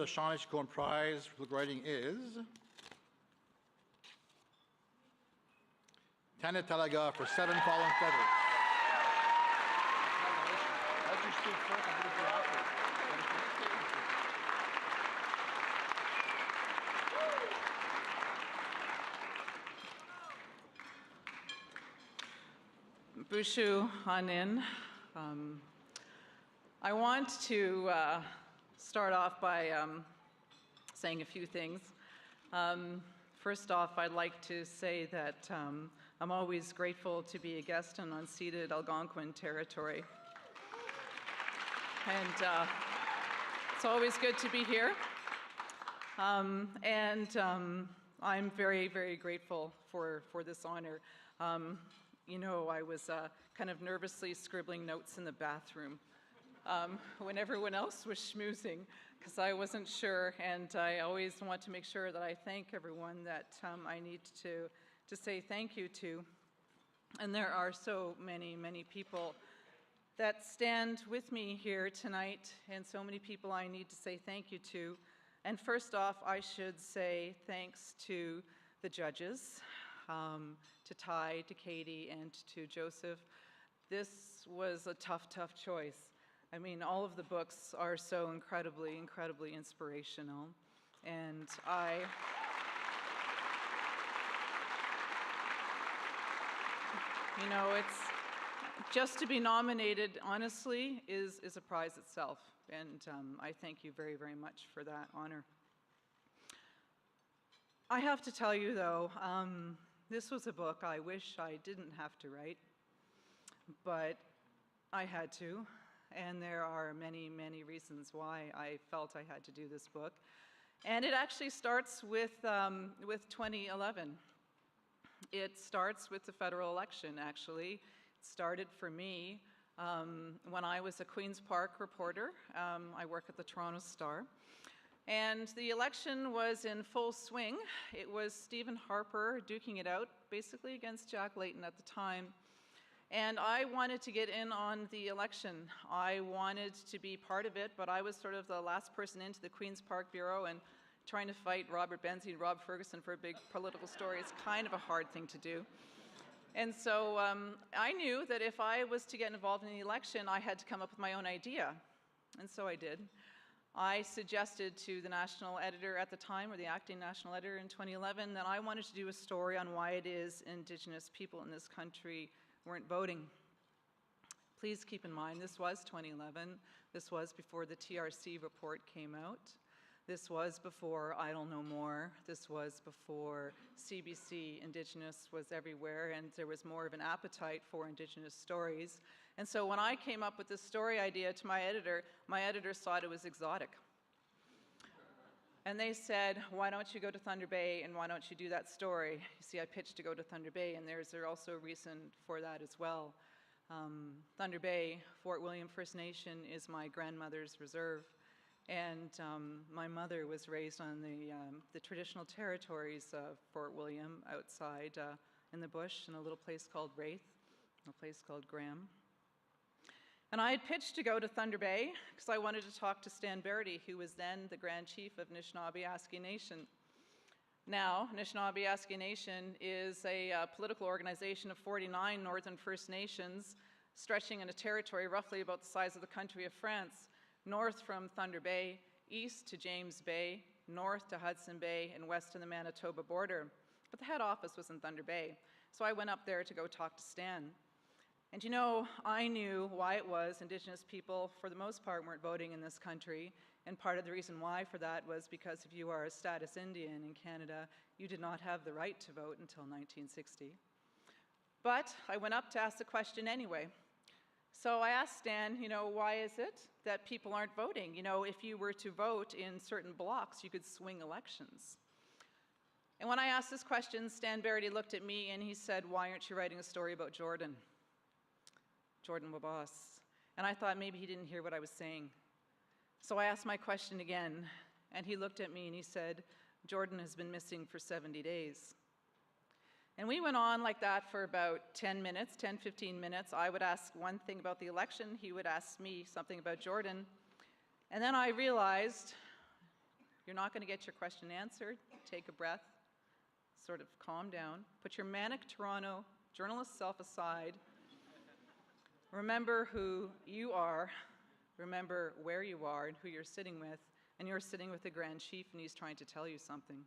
the Shaughnessy Cohen Prize for writing is Tanya Talaga for 7 Fallen Feathers. Bushu Hanin. I want to start off by saying a few things. First off, I'd like to say that I'm always grateful to be a guest in unceded Algonquin territory. And it's always good to be here. I'm very, very grateful for this honor. You know, I was kind of nervously scribbling notes in the bathroom when everyone else was schmoozing, because I wasn't sure, and I always want to make sure that I thank everyone that I need to say thank you to. And there are so many, many people that stand with me here tonight, and so many people I need to say thank you to. And first off, I should say thanks to the judges, to Ty, to Katie, and to Joseph. This was a tough, tough choice. I mean, all of the books are so incredibly, incredibly inspirational. And you know, it's just to be nominated, honestly, is a prize itself. And I thank you very, very much for that honor. I have to tell you, though, this was a book I wish I didn't have to write, but I had to, and there are many, many reasons why I felt I had to do this book. And it actually starts with 2011. It starts with the federal election, actually. It started for me when I was a Queen's Park reporter. I work at the Toronto Star. And the election was in full swing. It was Stephen Harper duking it out, basically against Jack Layton at the time. And I wanted to get in on the election. I wanted to be part of it, but I was sort of the last person into the Queen's Park Bureau, and trying to fight Robert Benzie and Rob Ferguson for a big political story is kind of a hard thing to do. And so I knew that if I was to get involved in the election, I had to come up with my own idea. And so I did. I suggested to the national editor at the time, or the acting national editor in 2011, that I wanted to do a story on why it is Indigenous people in this country weren't voting. Please keep in mind, this was 2011. This was before the TRC report came out. This was before Idle No More. This was before CBC Indigenous was everywhere, and there was more of an appetite for Indigenous stories. And so when I came up with this story idea to my editors thought it was exotic. And they said, why don't you go to Thunder Bay, and why don't you do that story? You see, I pitched to go to Thunder Bay, and there's also a reason for that as well. Thunder Bay, Fort William First Nation, is my grandmother's reserve. And my mother was raised on the traditional territories of Fort William, outside in the bush, in a little place called Wraith, a place called Graham. And I had pitched to go to Thunder Bay because I wanted to talk to Stan Verity, who was then the Grand Chief of Anishinaabe-Aski Nation. Now, Anishinaabe-Aski Nation is a political organization of 49 Northern First Nations, stretching in a territory roughly about the size of the country of France, north from Thunder Bay, east to James Bay, north to Hudson Bay, and west to the Manitoba border. But the head office was in Thunder Bay. So I went up there to go talk to Stan. And you know, I knew why it was Indigenous people, for the most part, weren't voting in this country. And part of the reason why for that was because if you are a status Indian in Canada, you did not have the right to vote until 1960. But I went up to ask the question anyway. So I asked Stan, you know, why is it that people aren't voting? You know, if you were to vote in certain blocks, you could swing elections. And when I asked this question, Stan Verity looked at me and he said, why aren't you writing a story about Jordan? Jordan Wabas. And I thought maybe he didn't hear what I was saying. So I asked my question again, and he looked at me and he said, Jordan has been missing for 70 days. And we went on like that for about 10 minutes, 10, 15 minutes. I would ask one thing about the election. He would ask me something about Jordan. And then I realized You're not going to get your question answered. Take a breath, sort of calm down. Put your manic Toronto journalist self aside. Remember who you are. Remember where you are and who you're sitting with. And you're sitting with the Grand Chief and he's trying to tell you something.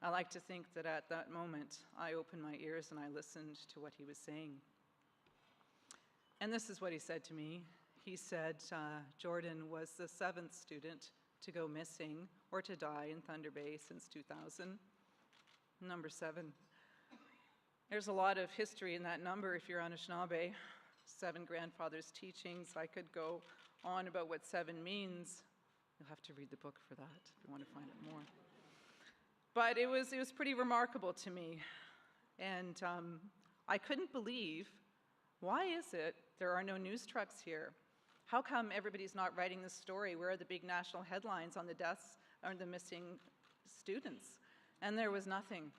I like to think that at that moment, I opened my ears and I listened to what he was saying. And this is what he said to me. He said Jordan was the 7th student to go missing or to die in Thunder Bay since 2000. Number 7. There's a lot of history in that number if you're Anishinaabe. 7 grandfathers' teachings. I could go on about what 7 means. You'll have to read the book for that if you want to find it more. But it was pretty remarkable to me. And I couldn't believe, why is it there are no news trucks here? How come everybody's not writing this story? Where are the big national headlines on the deaths or the missing students? And there was nothing.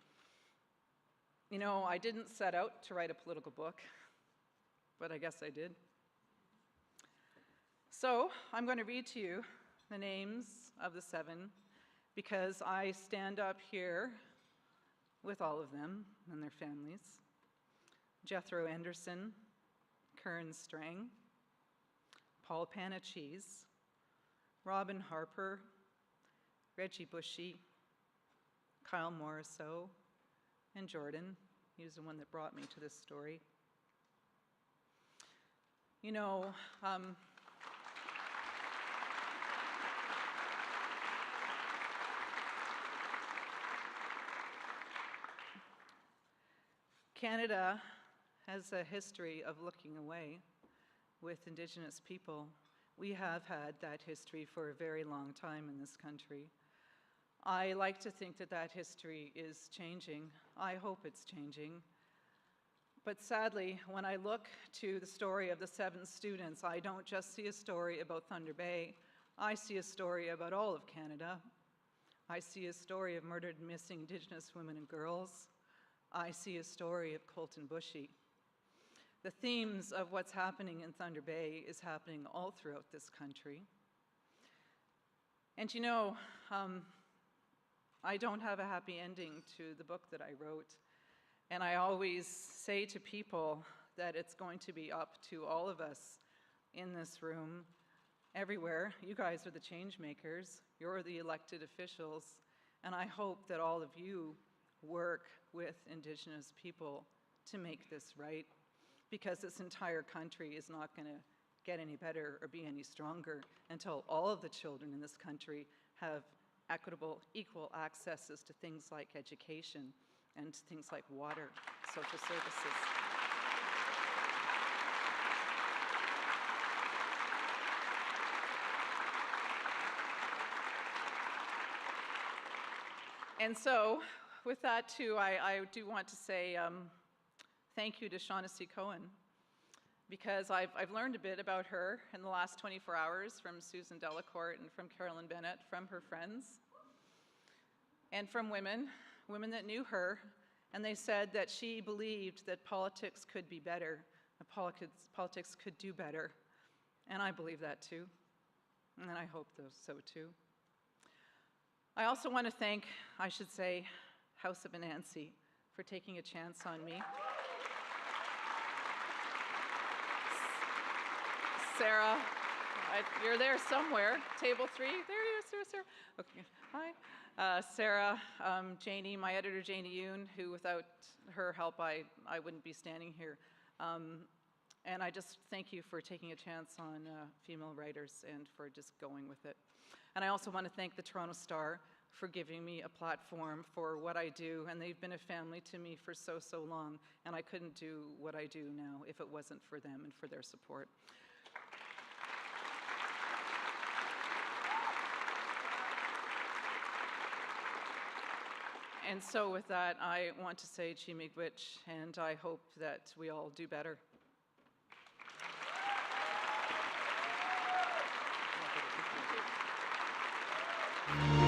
You know, I didn't set out to write a political book, but I guess I did. So I'm going to read to you the names of the 7 because I stand up here with all of them and their families. Jethro Anderson, Kern Strang, Paul Panachese, Robin Harper, Reggie Bushy, Kyle Morrisseau, and Jordan. He was the one that brought me to this story. You know, Canada has a history of looking away with Indigenous people. We have had that history for a very long time in this country. I like to think that that history is changing. I hope it's changing. But sadly, when I look to the story of the 7 students, I don't just see a story about Thunder Bay. I see a story about all of Canada. I see a story of murdered and missing Indigenous women and girls. I see a story of Colton Bushy. The themes of what's happening in Thunder Bay is happening all throughout this country. And you know, I don't have a happy ending to the book that I wrote. And I always say to people that it's going to be up to all of us in this room, everywhere. You guys are the change makers. You're the elected officials. And I hope that all of you work with Indigenous people to make this right, because this entire country is not going to get any better or be any stronger until all of the children in this country have equitable, equal accesses to things like education and things like water, social services. And so, with that too, I do want to say thank you to Shaughnessy Cohen, because I've learned a bit about her in the last 24 hours from Susan Delacourt and from Carolyn Bennett, from her friends, and from women that knew her, and they said that she believed that politics could be better, that politics could do better, and I believe that too, and I hope so too. I also want to thank, I should say, House of Anansi for taking a chance on me. Sarah, you're there somewhere. Table 3, there you are, Sarah. Okay, hi. Sarah, Janie, my editor Janie Yoon, who without her help I wouldn't be standing here. And I just thank you for taking a chance on female writers and for just going with it. And I also want to thank the Toronto Star for giving me a platform for what I do, and they've been a family to me for so long, and I couldn't do what I do now if it wasn't for them and for their support. And so with that, I want to say Chimigwich, and I hope that we all do better. Thank you.